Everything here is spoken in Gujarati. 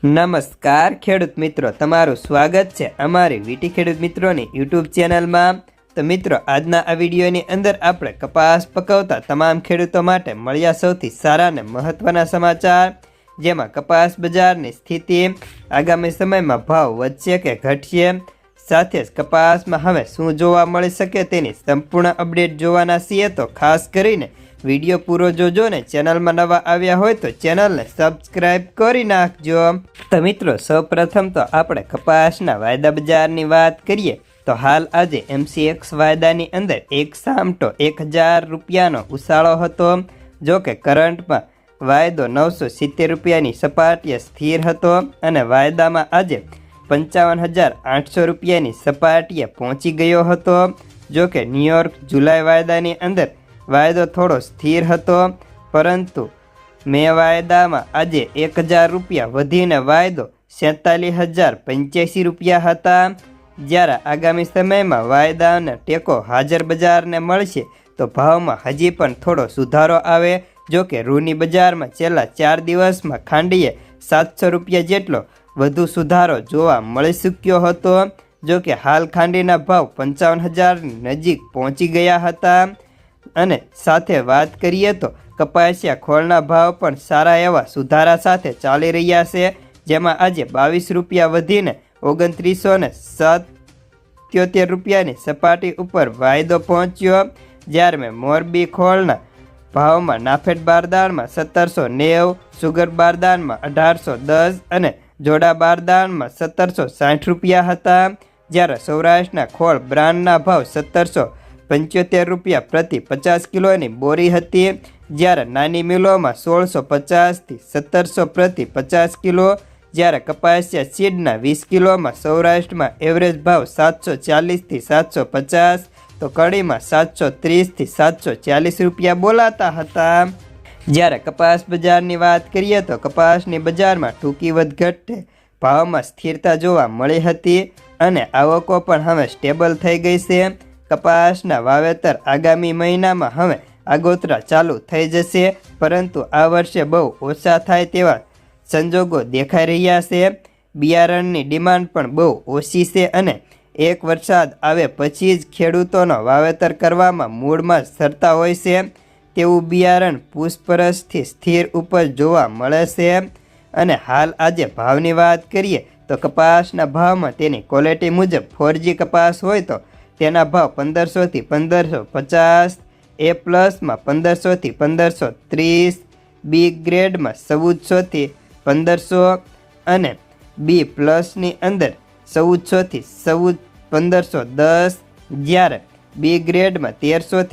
નમસ્કાર ખેડૂત મિત્રો, તમારું સ્વાગત છે અમારી વીટી ખેડૂત મિત્રોની યુટ્યુબ ચેનલમાં। તો મિત્રો, આજના આ વિડીયોની અંદર આપણે કપાસ પકવતા તમામ ખેડૂતો માટે મળ્યા સૌથી સારા અને મહત્વના સમાચાર, જેમાં કપાસ બજારની સ્થિતિ, આગામી સમયમાં ભાવ વધશે કે ઘટશે, સાથે જ કપાસમાં હવે શું જોવા મળી શકે તેની સંપૂર્ણ અપડેટ જોવાના છીએ। તો ખાસ કરીને વિડીયો પૂરો જોજો ને ચેનલમાં નવા આવ્યા હોય તો ચેનલને સબસ્ક્રાઇબ કરી નાખજો। તો મિત્રો, સૌપ્રથમ તો આપણે કપાસના વાયદા બજારની વાત કરીએ તો હાલ આજે MCX વાયદાની અંદર એક સામટો 1000 રૂપિયાનો ઉછાળો હતો। જો કે કરંટમાં વાયદો 970 રૂપિયાની સપાટીએ સ્થિર હતો અને વાયદામાં આજે 55,800 રૂપિયાની સપાટીએ પહોંચી ગયો હતો। જો કે ન્યુયોર્ક જુલાઈ વાયદાની અંદર વાયદો થોડો સ્થિર હતો, પરંતુ મે વાયદામાં આજે 1000 રૂપિયા વધીને વાયદો 47,085 રૂપિયા હતા। જ્યારે આગામી સમયમાં વાયદાને ટેકો હાજર બજારને મળશે તો ભાવમાં હજી પણ થોડો સુધારો આવે। જો કે રૂની બજારમાં છેલ્લા 4 દિવસમાં ખાંડીએ 700 રૂપિયા જેટલો વધુ સુધારો જોવા મળી શક્યો હતો। જો કે હાલ ખાંડીના ભાવ 55,000 નજીક પહોંચી ગયા હતા અને સાથે વાત કરીએ તો કપાસિયા ખોળના ભાવ પણ સારા એવા સુધારા સાથે ચાલી રહ્યા છે, જેમાં આજે 22 રૂપિયા વધીને 2977 રૂપિયાની સપાટી ઉપર વાયદો પહોંચ્યો। જ્યારે મેં મોરબી ખોળના ભાવમાં નાફેડ બારદાનમાં 1790, સુગર બારદાનમાં 1810 અને જોડા બારદાનમાં 1760 રૂપિયા હતા। જ્યારે સૌરાષ્ટ્રના ખોળ બ્રાન્ડના ભાવ 1775 રૂપિયા પ્રતિ 50 કિલોની બોરી હતી। જ્યારે નાની મિલોમાં 1650થી 1700 પ્રતિ 50 કિલો। જ્યારે કપાસિયા સીડના 20 કિલોમાં સૌરાષ્ટ્રમાં એવરેજ ભાવ 740થી 750, તો કડીમાં 730થી 740 રૂપિયા બોલાતા હતા। જ્યારે કપાસ બજારની વાત કરીએ તો કપાસની બજારમાં ટૂંકી વધઘટે ભાવમાં સ્થિરતા જોવા મળી હતી અને આવકો પણ હવે સ્ટેબલ થઈ ગઈ છે। કપાસના વાવેતર આગામી મહિનામાં હવે આગોતરા ચાલુ થઈ જશે, પરંતુ આ વર્ષે બહુ ઓછા થાય તેવા સંજોગો દેખાઈ રહ્યા છે। બિયારણની ડિમાન્ડ પણ બહુ ઓછી છે અને એક વરસાદ આવે પછી જ ખેડૂતોનો વાવેતર કરવામાં મૂળમાં સરતા હોય છે તેવું બિયારણ પૂછપરછથી સ્થિર ઉપજ જોવા મળે છે। અને હાલ આજે ભાવની વાત કરીએ તો કપાસના ભાવમાં તેની ક્વોલિટી મુજબ 4G કપાસ હોય તો તેના ભાવ 1500થી 1550, A પ્લસમાં 1500થી 1530, બી ગ્રેડમાં 1400થી 1500 અને બી પ્લસની અંદર 1400થી 1510, જ્યારે બી ગ્રેડમાં 1300થી